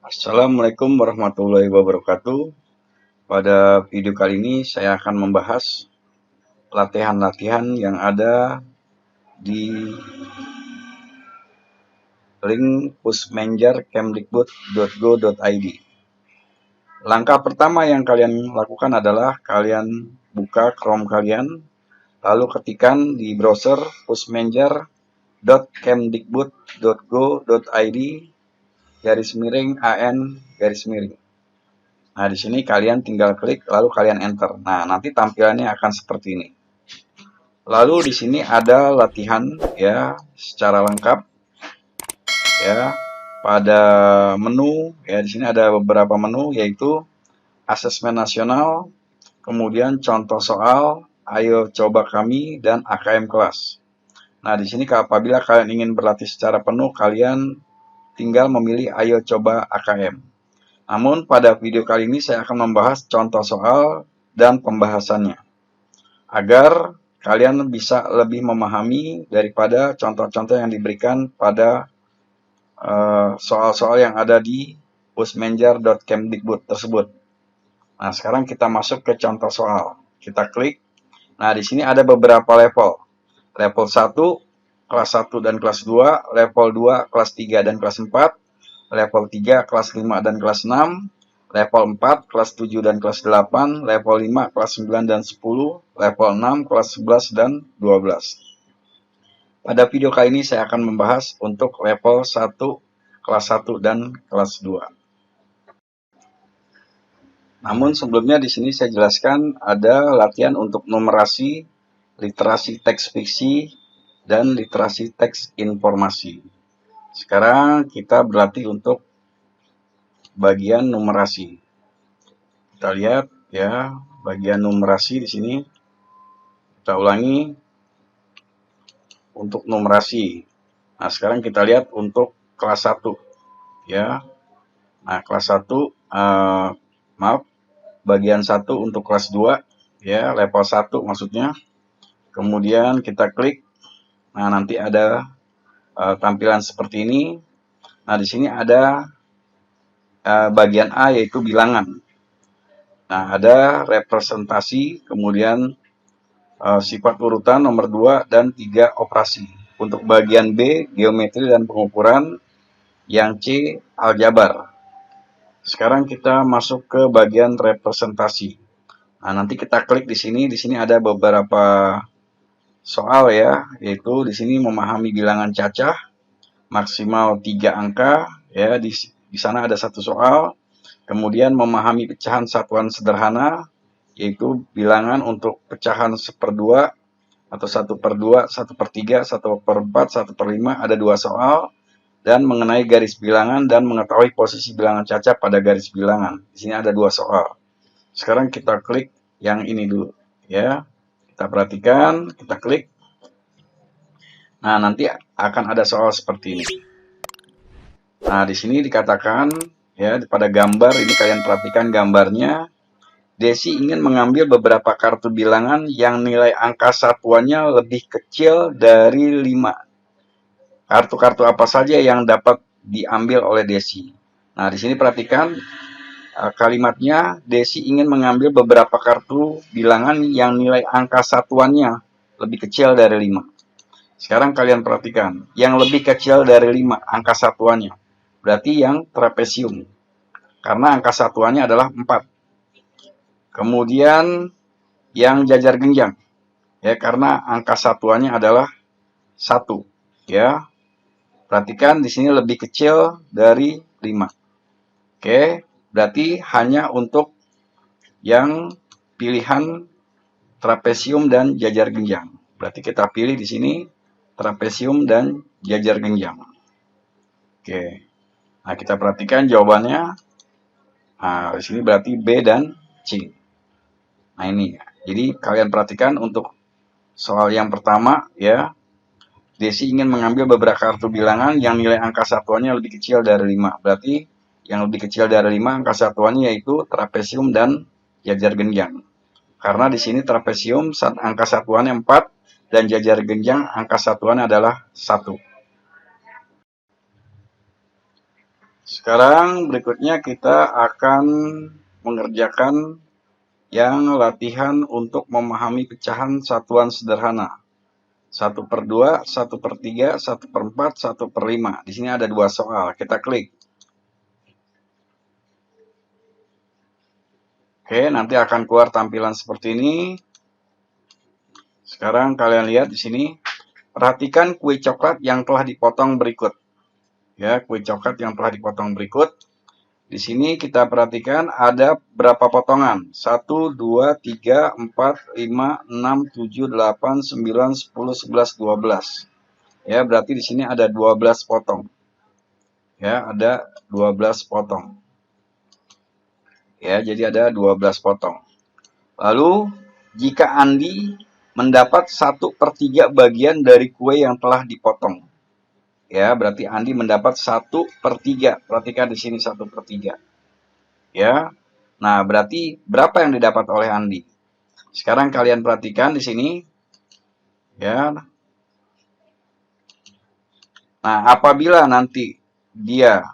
Assalamualaikum warahmatullahi wabarakatuh. Pada video kali ini saya akan membahas latihan-latihan yang ada di link pusmenjar.kemdikbud.go.id. Langkah pertama yang kalian lakukan adalah kalian buka Chrome kalian, lalu ketikkan di browser pusmenjar.kemdikbud.go.id _an _. Nah, di sini kalian tinggal klik lalu kalian enter. Nah, nanti tampilannya akan seperti ini. Lalu di sini ada latihan ya secara lengkap ya. Pada menu ya, di sini ada beberapa menu yaitu asesmen nasional, kemudian contoh soal, ayo coba kami, dan AKM kelas. Nah, di sini apabila kalian ingin berlatih secara penuh, kalian tinggal memilih ayo coba AKM. Namun pada video kali ini saya akan membahas contoh soal dan pembahasannya, agar kalian bisa lebih memahami daripada contoh-contoh yang diberikan pada soal-soal yang ada di pusmenjar.kemdikbud tersebut. Nah, sekarang kita masuk ke contoh soal. Kita klik. Nah, di sini ada beberapa level. Level 1, kelas 1 dan kelas 2, level 2, kelas 3 dan kelas 4, level 3, kelas 5 dan kelas 6, level 4, kelas 7 dan kelas 8, level 5, kelas 9 dan 10, level 6, kelas 11 dan 12. Pada video kali ini saya akan membahas untuk level 1, kelas 1 dan kelas 2. Namun sebelumnya di sini saya jelaskan ada latihan untuk numerasi, literasi teks fiksi, dan literasi teks informasi. Sekarang kita berlatih untuk bagian numerasi. Kita lihat ya, bagian numerasi di sini. Kita ulangi untuk numerasi. Nah, sekarang kita lihat untuk kelas 1 ya. Nah, kelas 1 maaf, bagian 1 untuk kelas 2 ya, level 1 maksudnya. Kemudian kita klik. Nah, nanti ada tampilan seperti ini. Nah, di sini ada bagian A yaitu bilangan. Nah, ada representasi, kemudian sifat urutan nomor 2 dan 3 operasi. Untuk bagian B, geometri dan pengukuran, yang C, aljabar. Sekarang kita masuk ke bagian representasi. Nah, nanti kita klik di sini. Di sini ada beberapa soal ya, yaitu di sini memahami bilangan cacah maksimal 3 angka ya. Di sana ada satu soal. Kemudian memahami pecahan satuan sederhana, yaitu bilangan untuk pecahan 1/2 atau 1/2, 1/3, 1/4, 1/5, ada 2 soal. Dan mengenai garis bilangan dan mengetahui posisi bilangan cacah pada garis bilangan. Di sini ada 2 soal. Sekarang kita klik yang ini dulu ya. Kita perhatikan, kita klik. Nah, nanti akan ada soal seperti ini. Nah, di sini dikatakan ya, pada gambar ini kalian perhatikan gambarnya. Desi ingin mengambil beberapa kartu bilangan yang nilai angka satuannya lebih kecil dari 5. Kartu-kartu apa saja yang dapat diambil oleh Desi? Nah, di sini perhatikan kalimatnya, Desi ingin mengambil beberapa kartu bilangan yang nilai angka satuannya lebih kecil dari 5. Sekarang kalian perhatikan, yang lebih kecil dari 5 angka satuannya. Berarti yang trapesium. Karena angka satuannya adalah 4. Kemudian yang jajar genjang. Ya, karena angka satuannya adalah 1. Ya. Perhatikan di sini lebih kecil dari 5. Oke, berarti hanya untuk yang pilihan trapesium dan jajar genjang. Berarti kita pilih di sini trapesium dan jajar genjang. Oke. Nah, kita perhatikan jawabannya. Nah, di sini berarti B dan C. Nah, ini. Jadi kalian perhatikan untuk soal yang pertama ya. Desi ingin mengambil beberapa kartu bilangan yang nilai angka satuannya lebih kecil dari 5. Berarti yang lebih kecil dari 5 angka satuannya yaitu trapesium dan jajar genjang. Karena di sini trapesium angka satuannya 4 dan jajar genjang angka satuan adalah 1. Sekarang berikutnya kita akan mengerjakan yang latihan untuk memahami pecahan satuan sederhana. 1/2, 1/3, 1/4, 1/5. Di sini ada 2 soal. Kita klik. Oke, nanti akan keluar tampilan seperti ini. Sekarang kalian lihat di sini. Perhatikan kue coklat yang telah dipotong berikut. Ya, kue coklat yang telah dipotong berikut. Di sini kita perhatikan ada berapa potongan? 1, 2, 3, 4, 5, 6, 7, 8, 9, 10, 11, 12. Ya, berarti di sini ada 12 potong. Ya, ada 12 potong. Ya, jadi ada 12 potong. Lalu, jika Andi mendapat 1/3 bagian dari kue yang telah dipotong. Ya, berarti Andi mendapat 1/3. Perhatikan di sini 1/3. Ya. Nah, berarti berapa yang didapat oleh Andi? Sekarang kalian perhatikan di sini. Ya. Nah, apabila nanti dia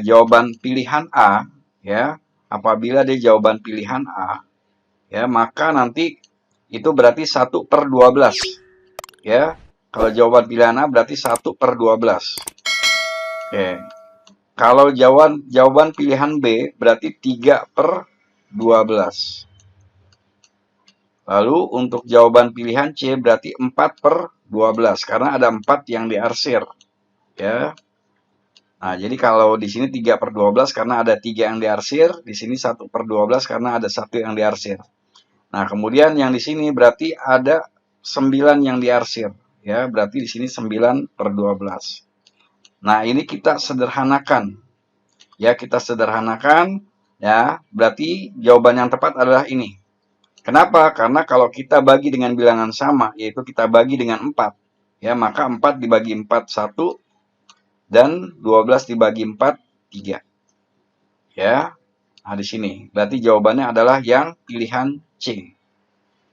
jawaban pilihan A, ya, apabila dia jawaban pilihan A, ya, maka nanti itu berarti 1/12. Ya, kalau jawaban pilihan A berarti 1/12. Oke. Kalau jawaban pilihan B berarti 3/12. Lalu untuk jawaban pilihan C berarti 4/12 karena ada 4 yang diarsir. Ya. Nah, jadi kalau di sini 3/12 karena ada 3 yang diarsir, di sini 1/12 karena ada 1 yang diarsir. Nah, kemudian yang di sini berarti ada 9 yang diarsir. Ya, berarti di sini 9/12. Nah, ini kita sederhanakan. Ya, kita sederhanakan. Ya, berarti jawaban yang tepat adalah ini. Kenapa? Karena kalau kita bagi dengan bilangan sama, yaitu kita bagi dengan 4. Ya, maka 4 dibagi 4, 1. Dan 12 dibagi 4, 3. Ya, nah di sini. Berarti jawabannya adalah yang pilihan C.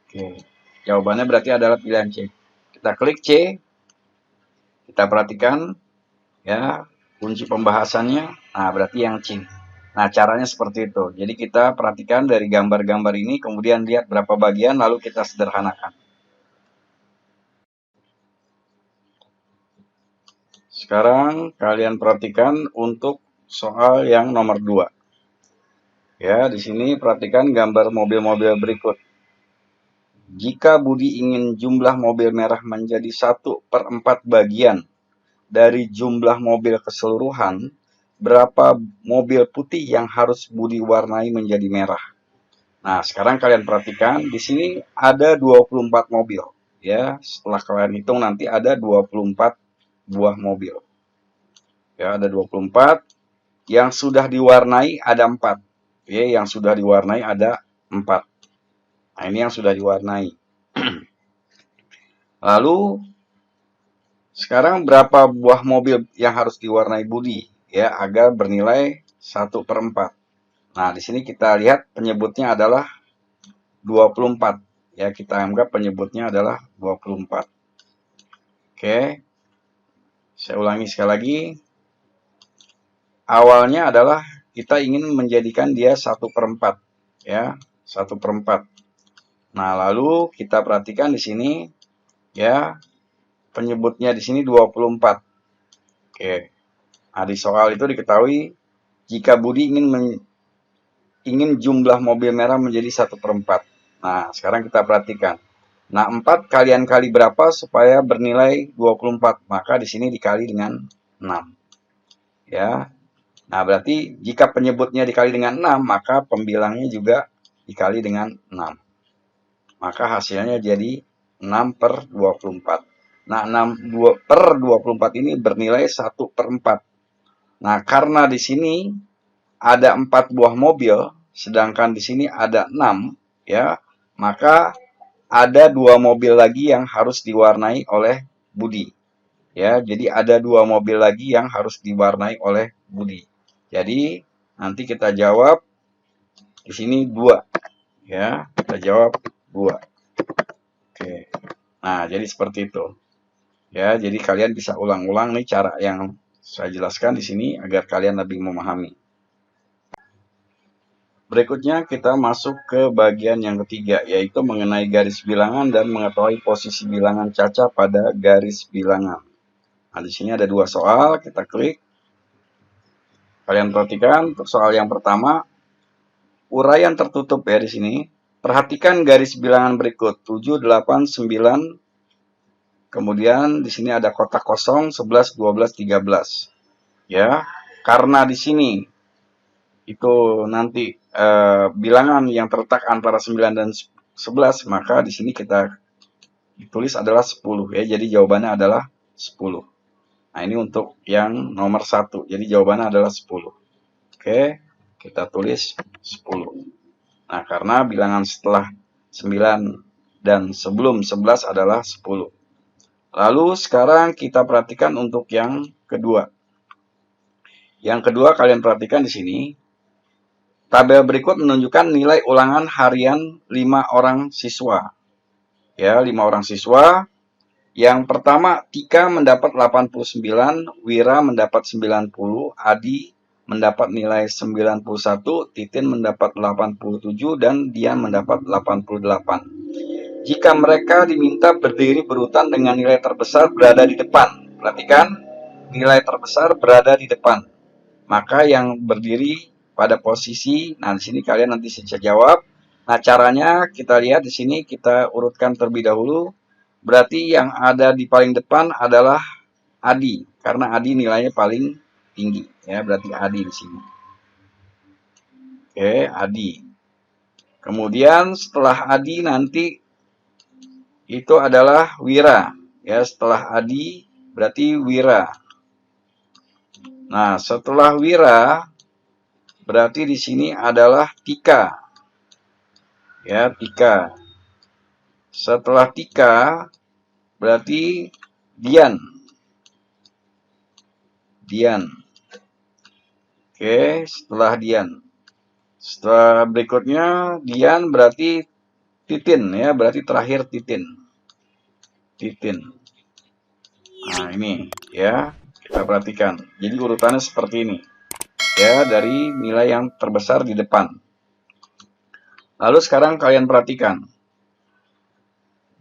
Oke. Jawabannya berarti adalah pilihan C. Kita klik C. Kita perhatikan. Ya, kunci pembahasannya. Nah, berarti yang C. Nah, caranya seperti itu. Jadi kita perhatikan dari gambar-gambar ini, kemudian lihat berapa bagian, lalu kita sederhanakan. Sekarang kalian perhatikan untuk soal yang nomor 2. Ya, di sini perhatikan gambar mobil-mobil berikut. Jika Budi ingin jumlah mobil merah menjadi 1/4 bagian dari jumlah mobil keseluruhan, berapa mobil putih yang harus Budi warnai menjadi merah? Nah, sekarang kalian perhatikan, di sini ada 24 mobil. Ya, setelah kalian hitung nanti ada 24 buah mobil. Ya, ada 24. Yang sudah diwarnai ada 4. Ya, yang sudah diwarnai ada 4. Nah, ini yang sudah diwarnai. Lalu, sekarang berapa buah mobil yang harus diwarnai Budi? Ya, agar bernilai 1/4. Nah, di sini kita lihat penyebutnya adalah 24. Ya, kita anggap penyebutnya adalah 24. Oke. Saya ulangi sekali lagi. Awalnya adalah kita ingin menjadikan dia 1/4. Ya, 1/4. Nah, lalu kita perhatikan di sini. Ya, penyebutnya di sini 24. Oke. Nah, di soal itu diketahui jika Budi ingin jumlah mobil merah menjadi 1/4. Nah, sekarang kita perhatikan. Nah, 4 kalian kali berapa supaya bernilai 24? Maka di sini dikali dengan 6. Ya. Nah, berarti jika penyebutnya dikali dengan 6, maka pembilangnya juga dikali dengan 6. Maka hasilnya jadi 6/24. Nah, 6/24 ini bernilai 1/4. Nah, karena di sini ada 4 buah mobil, sedangkan di sini ada 6, ya, maka ada 2 mobil lagi yang harus diwarnai oleh Budi. Ya, jadi ada 2 mobil lagi yang harus diwarnai oleh Budi. Jadi, nanti kita jawab di sini 2. Ya, kita jawab 2. Oke. Nah, jadi seperti itu. Ya, jadi kalian bisa ulang-ulang nih cara yang saya jelaskan di sini agar kalian lebih memahami. Berikutnya kita masuk ke bagian yang ketiga, yaitu mengenai garis bilangan dan mengetahui posisi bilangan caca pada garis bilangan. Nah, di sini ada dua soal, kita klik. Kalian perhatikan untuk soal yang pertama, uraian tertutup ya di sini. Perhatikan garis bilangan berikut 7, 8, 9. Kemudian di sini ada kotak kosong 11, 12, 13. Ya, karena di sini itu nanti bilangan yang terletak antara 9 dan 11, maka di sini kita ditulis adalah 10 ya. Jadi jawabannya adalah 10. Nah, ini untuk yang nomor 1. Jadi jawabannya adalah 10. Oke, kita tulis 10. Nah, karena bilangan setelah 9 dan sebelum 11 adalah 10. Lalu sekarang kita perhatikan untuk yang kedua. Yang kedua kalian perhatikan di sini. Tabel berikut menunjukkan nilai ulangan harian 5 orang siswa. Ya, 5 orang siswa. Yang pertama, Tika mendapat 89, Wira mendapat 90, Adi mendapat nilai 91, Titin mendapat 87, dan Dian mendapat 88. Jika mereka diminta berdiri berurutan dengan nilai terbesar berada di depan. Perhatikan, nilai terbesar berada di depan. Maka yang berdiri pada posisi, nah di sini kalian nanti bisa jawab. Nah, caranya kita lihat di sini, kita urutkan terlebih dahulu. Berarti yang ada di paling depan adalah Adi, karena Adi nilainya paling tinggi, ya, berarti Adi di sini. Oke, Adi. Kemudian setelah Adi nanti itu adalah Wira, ya, setelah Adi berarti Wira. Nah, setelah Wira berarti di sini adalah Tika. Ya, Tika. Setelah Tika berarti Dian. Dian. Oke, setelah Dian. Setelah berikutnya Dian berarti Titin ya, berarti terakhir Titin. Titin. Nah, ini ya, kita perhatikan. Jadi urutannya seperti ini. Ya, dari nilai yang terbesar di depan. Lalu sekarang kalian perhatikan.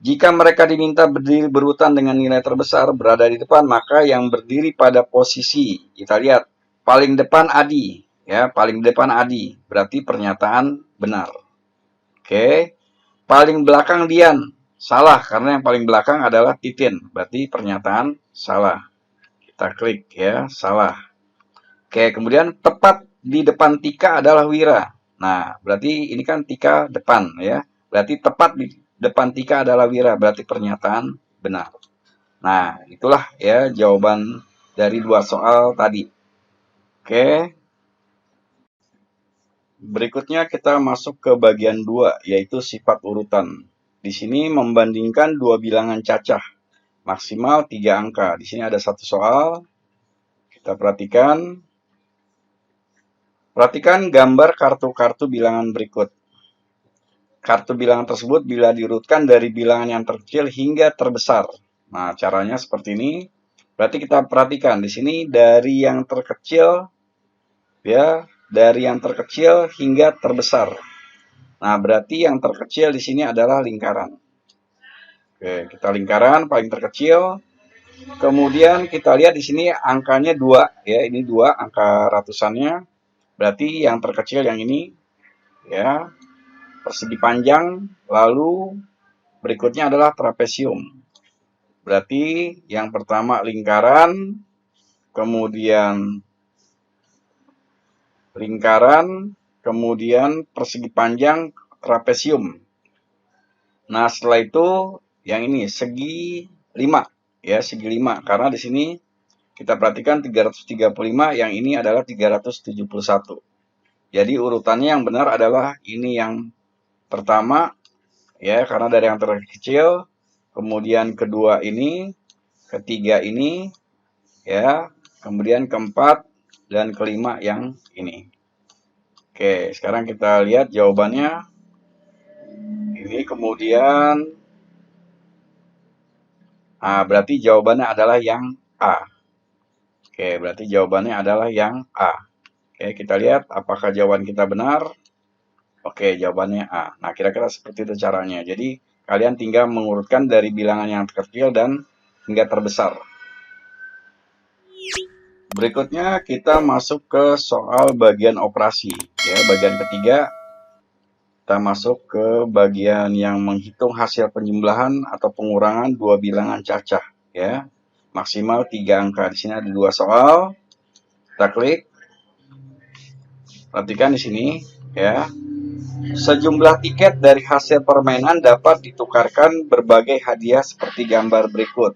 Jika mereka diminta berdiri berurutan dengan nilai terbesar berada di depan, maka yang berdiri pada posisi, kita lihat, paling depan Adi. Ya, paling depan Adi. Berarti pernyataan benar. Oke. Paling belakang Dian. Salah, karena yang paling belakang adalah Titin. Berarti pernyataan salah. Kita klik ya, salah. Oke, kemudian tepat di depan Tika adalah Wira. Nah, berarti ini kan Tika depan ya. Berarti tepat di depan Tika adalah Wira, berarti pernyataan benar. Nah, itulah ya jawaban dari dua soal tadi. Oke. Berikutnya kita masuk ke bagian 2, yaitu sifat urutan. Di sini membandingkan dua bilangan cacah, maksimal 3 angka. Di sini ada satu soal. Kita perhatikan. Perhatikan gambar kartu-kartu bilangan berikut. Kartu bilangan tersebut bila diurutkan dari bilangan yang terkecil hingga terbesar. Nah, caranya seperti ini. Berarti kita perhatikan di sini dari yang terkecil ya, dari yang terkecil hingga terbesar. Nah, berarti yang terkecil di sini adalah lingkaran. Oke, kita lingkaran paling terkecil. Kemudian kita lihat di sini angkanya 2 ya, ini 2 angka ratusannya. Berarti yang terkecil yang ini ya. Persegi panjang, lalu berikutnya adalah trapesium. Berarti yang pertama lingkaran, kemudian persegi panjang, trapesium. Nah, setelah itu yang ini segi 5 ya, segi 5 karena di sini kita perhatikan 335, yang ini adalah 371. Jadi urutannya yang benar adalah ini yang pertama ya, karena dari yang terkecil, kemudian kedua ini, ketiga ini ya, kemudian keempat dan kelima yang ini. Oke, sekarang kita lihat jawabannya. Ini kemudian Nah, berarti jawabannya adalah yang A. Oke, berarti jawabannya adalah yang A. Oke, kita lihat apakah jawaban kita benar. Oke, jawabannya A. Nah, kira-kira seperti itu caranya. Jadi, kalian tinggal mengurutkan dari bilangan yang terkecil dan hingga terbesar. Berikutnya, kita masuk ke soal bagian operasi. Ya, bagian ketiga, kita masuk ke bagian yang menghitung hasil penjumlahan atau pengurangan dua bilangan cacah. Ya, maksimal 3 angka. Di sini ada 2 soal. Kita klik. Perhatikan di sini, ya. Sejumlah tiket dari hasil permainan dapat ditukarkan berbagai hadiah seperti gambar berikut.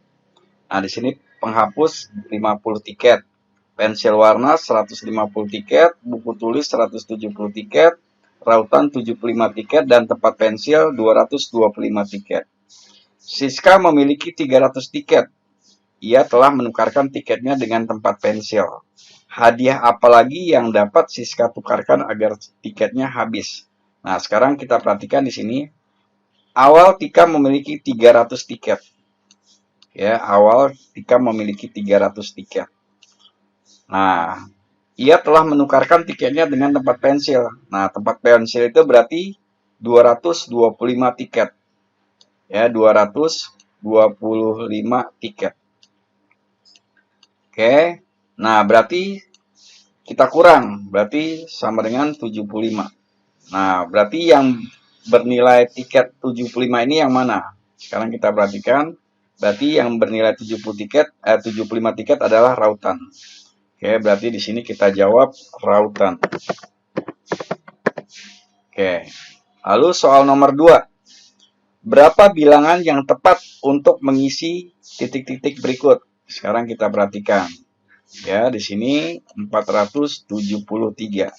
Nah, di sini penghapus 50 tiket, pensil warna 150 tiket, buku tulis 170 tiket, rautan 75 tiket, dan tempat pensil 225 tiket. Siska memiliki 300 tiket. Ia telah menukarkan tiketnya dengan tempat pensil. Hadiah apa lagi yang dapat Siska tukarkan agar tiketnya habis? Nah, sekarang kita perhatikan di sini. Awal Tika memiliki 300 tiket. Ya, awal Tika memiliki 300 tiket. Nah, ia telah menukarkan tiketnya dengan tempat pensil. Nah, tempat pensil itu berarti 225 tiket. Ya, 225 tiket. Oke. Nah, berarti kita kurang. Berarti sama dengan 75. Nah, berarti yang bernilai tiket 75 ini yang mana? Sekarang kita perhatikan. Berarti yang bernilai 75 tiket adalah rautan. Oke, berarti di sini kita jawab rautan. Oke. Lalu soal nomor 2. Berapa bilangan yang tepat untuk mengisi titik-titik berikut? Sekarang kita perhatikan. Ya, di sini 473.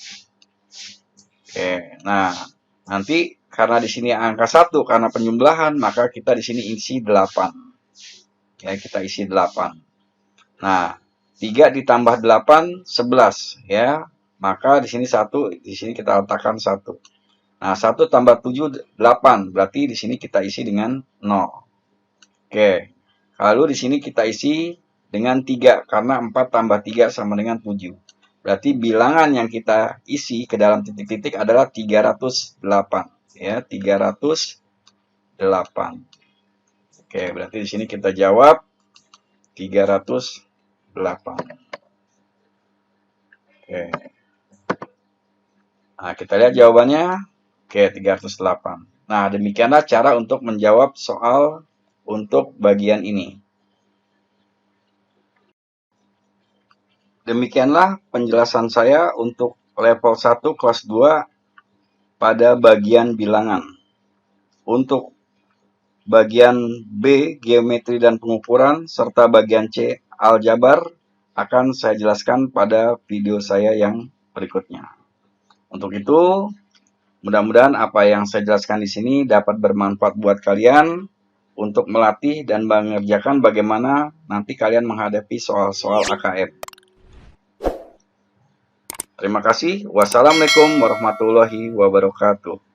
Oke, nah nanti karena di sini angka 1 karena penjumlahan, maka kita di sini isi 8. Ya, kita isi 8. Nah, 3 ditambah 8 11 ya. Maka di sini 1, di sini kita letakkan 1. Nah, 1 tambah 7 8, berarti di sini kita isi dengan 0. Oke. Lalu di sini kita isi dengan 3 karena 4 tambah 3 sama dengan 7. Berarti bilangan yang kita isi ke dalam titik-titik adalah 308. Ya, 308. Oke, berarti di sini kita jawab 308. Oke. Nah, kita lihat jawabannya. Oke, 308. Nah, demikianlah cara untuk menjawab soal untuk bagian ini. Demikianlah penjelasan saya untuk level 1 kelas 2 pada bagian bilangan. Untuk bagian B, geometri dan pengukuran, serta bagian C, aljabar, akan saya jelaskan pada video saya yang berikutnya. Untuk itu, mudah-mudahan apa yang saya jelaskan di sini dapat bermanfaat buat kalian untuk melatih dan mengerjakan bagaimana nanti kalian menghadapi soal-soal AKM. Terima kasih. Wassalamualaikum warahmatullahi wabarakatuh.